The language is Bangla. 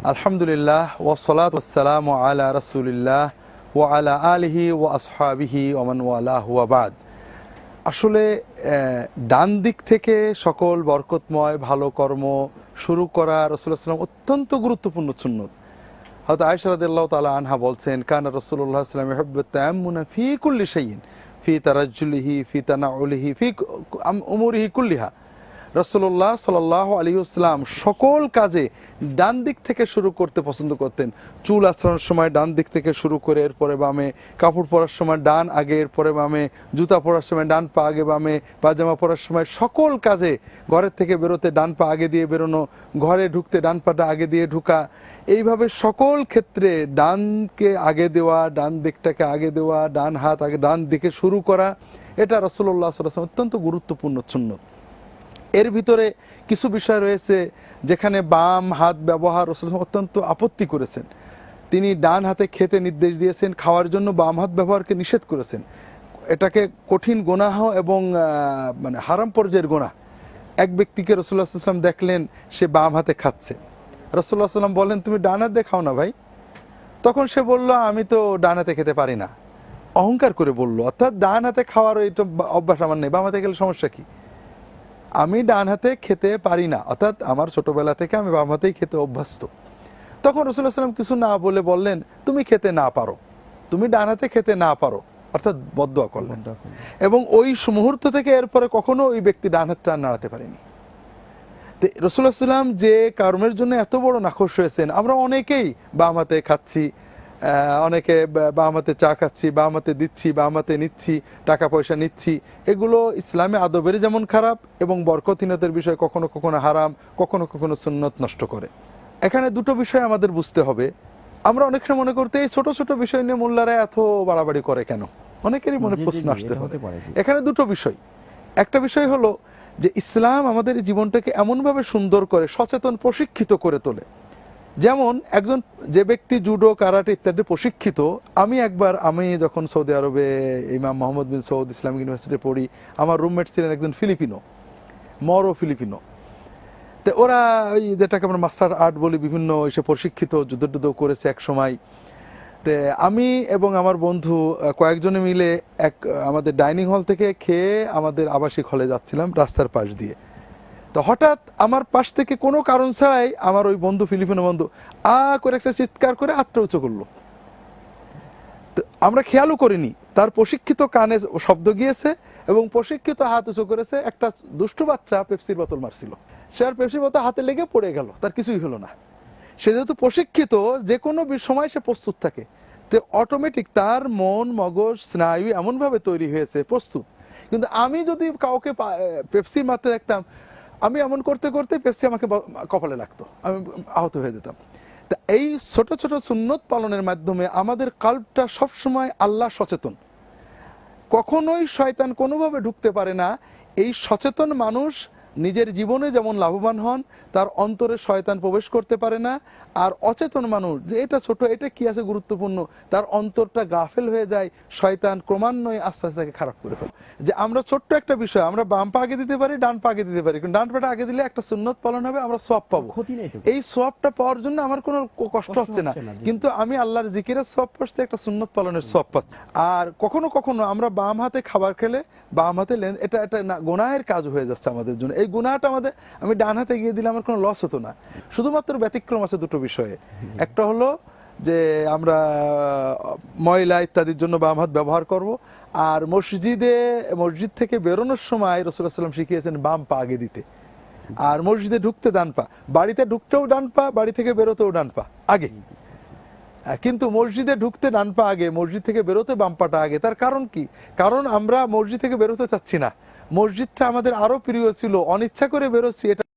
আলহামদুলিল্লাহ ওয়াসসালাতু ওয়াসসালামু আলা রাসূলিল্লাহ ওয়া আলা আলিহি ওয়া আসহাবিহি ওয়া মান ওয়ালাহু ওয়া বাদ। আসলে ডান দিক থেকে সকল বরকতময় ভালো কর্ম শুরু করা রাসূলুল্লাহ সাল্লাল্লাহু আলাইহি ওয়াসাল্লাম অত্যন্ত গুরুত্বপূর্ণ সুন্নত। হযরত আয়েশা রাদিয়াল্লাহু তাআলা আনহা বলছেন, কানা রাসূলুল্লাহ সাল্লাল্লাহু আলাইহি ওয়াসাল্লাম ইউহিব্বু তায়াম্মুনা ফি কুল্লি শাইইন ফি তারাজ্জুলিহি ফি তানাউলিহি ফি উমুরিহি কুল্লিহা। রাসূলুল্লাহ সাল্লাল্লাহু আলাইহি ওয়াসাল্লাম সকল কাজে ডান দিক থেকে শুরু করতে পছন্দ করতেন। চুল আঁচড়ানোর সময় ডান দিক থেকে শুরু করে এরপরে বামে, কাপড় পরার সময় ডান আগে এরপরে বামে, জুতা পরার সময় ডান পা আগে বামে, পাজামা পরার সময় সকল কাজে ঘরের থেকে বেরোতে ডান পা আগে দিয়ে বেরোনো, ঘরে ঢুকতে ডান পাটা আগে দিয়ে ঢুকা, এইভাবে সকল ক্ষেত্রে ডানকে আগে দেওয়া, ডান দিকটাকে আগে দেওয়া, ডান হাত আগে ডান দিকে শুরু করা, এটা রাসূলুল্লাহ সাল্লাল্লাহু আলাইহি ওয়াসাল্লাম অত্যন্ত গুরুত্বপূর্ণ সুন্নত। এর ভিতরে কিছু বিষয় রয়েছে যেখানে বাম হাত ব্যবহার রাসূলুল্লাহ অত্যন্ত আপত্তি করেছেন। তিনি ডান হাতে খেতে নির্দেশ দিয়েছেন, খাওয়ার জন্য বাম হাত ব্যবহারকে নিষেধ করেছেন। এটাকে কঠিন গুনাহ এবং মানে হারাম পর্যায়ের গুনাহ। এক ব্যক্তিকে রাসূলুল্লাহ সাল্লাল্লাহু আলাইহি ওয়াসাল্লাম দেখলেন সে বাম হাতে খাচ্ছে। রাসূলুল্লাহ সাল্লাল্লাহু আলাইহি ওয়াসাল্লাম বলেন, তুমি ডান হাত দিয়ে খাও না ভাই। তখন সে বলল, আমি তো ডান হাতে খেতে পারি না। অহংকার করে বলল, অর্থাৎ ডান হাতে খাওয়ার এটা অভ্যাস আমার নেই, বাম হাতে গেলে সমস্যা কি? আমি ডান হাতে খেতে পারি না, অর্থাৎ আমার ছোটবেলা থেকে আমি বাম হাতেই খেতে অভ্যস্ত। তখন রাসূলুল্লাহ সাল্লাল্লাহু আলাইহি ওয়াসাল্লাম কিছু না বলে বললেন, তুমি খেতে না পারো, তুমি ডান হাতে খেতে না পারো, অর্থাৎ বদদুয়া করলেন। এবং ওই মুহূর্ত থেকে এরপরে কখনো ওই ব্যক্তি ডান হাতটা নাড়াতে পারেনি। রাসূলুল্লাহ সাল্লাল্লাহু আলাইহি ওয়াসাল্লাম যে কর্মের জন্য এত বড় নাখোশ হয়েছেন, আমরা অনেকেই বাম হাতে খাচ্ছি, অনেকে বাম হাতে চা খাচ্ছি, বাম হাতে দিচ্ছি, বাম হাতে নিচ্ছি, টাকা পয়সা নিচ্ছি, এগুলো ইসলামে আদবের যেমন খারাপ এবং বরকতিনতের বিষয় কখনো কখনো হারাম, কখনো কখনো সুন্নত নষ্ট করে। এখানে দুটো বিষয় আমাদের বুঝতে হবে। আমরা অনেক সময় মনে করতে এই ছোট ছোট বিষয় নিয়ে মোল্লারা এত বাড়াবাড়ি করে কেন, অনেকেরই মনে প্রশ্ন আসতে পারে। এখানে দুটো বিষয়। একটা বিষয় হলো যে ইসলাম আমাদের জীবনটাকে এমনভাবে সুন্দর করে, সচেতন, প্রশিক্ষিত করে তোলে। যেমন একজন যে ব্যক্তি জুডো, কারাটে ইত্যাদি প্রশিক্ষিত, আমি যখন সৌদি আরবে ইমাম মোহাম্মদ বিন সৌদ ইসলামিক ইউনিভার্সিটিতে পড়ি, আমার রুমমেট ছিলেন একজন ফিলিপিনো, মরো ফিলিপিনো। তো ওরা ওই যেটাকে আমরা মাস্টার আর্ট বলি, বিভিন্ন এসে প্রশিক্ষিত, যুদ্ধ টুদ্ধ করেছে এক সময়। তো আমি এবং আমার বন্ধু কয়েকজনে মিলে আমাদের ডাইনিং হল থেকে খেয়ে আমাদের আবাসিক হলে যাচ্ছিলাম রাস্তার পাশ দিয়ে। তো হঠাৎ আমার পাশ থেকে কোনো কারণ ছাড়াই আমার ওই বন্ধু, ফিলিপিনো বন্ধু, করে একটা চিৎকার করে হাতটা উঁচু করলো। তো আমরা খেয়ালও করিনি, তার প্রশিক্ষিত কানে শব্দ গিয়েছে এবং প্রশিক্ষিত হাত উঁচু করেছে। একটা দুষ্টু বাচ্চা পেপসির বোতল মারছিল, সে আর পেপসির বোতল হাতে লেগে পড়ে গেল, তার কিছুই হলো না। সে যেহেতু প্রশিক্ষিত, যে কোনো সময় সে প্রস্তুত থাকে, তো অটোমেটিক তার মন, মগজ, স্নায়ু এমন ভাবে তৈরি হয়েছে, প্রস্তুত। কিন্তু আমি যদি কাউকে পেপসি মারতে দেখতাম, আমি এমন করতে করতে পেপসি আমাকে কপালে লাগতো, আমি আহত হয়ে যেতাম। তা এই ছোট ছোট সুন্নত পালনের মাধ্যমে আমাদের কাল্বটা সবসময় আল্লাহ সচেতন, কখনোই শয়তান কোনোভাবে ঢুকতে পারে না। এই সচেতন মানুষ নিজের জীবনে যেমন লাভবান হন, তার অন্তরে শয়তান প্রবেশ করতে পারে না। আর অচেতন মানুষ, যে এটা ছোট, এটা কি আছে গুরুত্বপূর্ণ, তার অন্তরটা গাফেল হয়ে যায়, শয়তান ক্রমান্বয়ে আস্তে আস্তে তাকে খারাপ করে ফেলে। যে আমরা ছোট্ট একটা বিষয়, আমরা বাম পা আগে দিতে পারি, ডান পা আগে দিতে পারি, কিন্তু ডান পাটা আগে দিলে একটা সুন্নত পালন হবে, আমরা সওয়াব পাবো। এই সওয়াবটা পাওয়ার জন্য আমার কোনো কষ্ট হচ্ছে না, কিন্তু আমি আল্লাহর জিকিরের সওয়াব পাচ্ছি, একটা সুন্নত পালনের সওয়াব পাচ্ছি। আর কখনো কখনো আমরা বাম হাতে খাবার খেলে বাম হাতে এটা গুনাহের কাজ হয়ে যাচ্ছে আমাদের জন্য। এই গুনাহটা আমি ডান হাতে গিয়ে দিলে আমার কোনো লস হতো না। শুধুমাত্র ব্যতিক্রম আছে দুটো বিষয়ে। একটা হলো যে আমরা ময়লা ইত্যাদির জন্য বাম হাত ব্যবহার করব, আর মসজিদ থেকে বেরোনোর সময় রাসূলুল্লাহ সাল্লাল্লাহু আলাইহি ওয়াসাল্লাম শিখিয়েছেন বাম পা আগে দিতে, আর মসজিদে ঢুকতে ডান পা, বাড়িতে ঢুকতেও ডান পা, বাড়ি থেকে বেরোতেও ডান পা আগে। কিন্তু মসজিদে ঢুকতে ডান পা আগে, মসজিদ থেকে বেরোতে বাম পাটা আগে। তার কারণ কি? কারণ আমরা মসজিদ থেকে বেরোতে চাচ্ছি না, মসজিদটা আমাদের আরো প্রিয় ছিল, অনিচ্ছা করে বেরোচ্ছি, এটা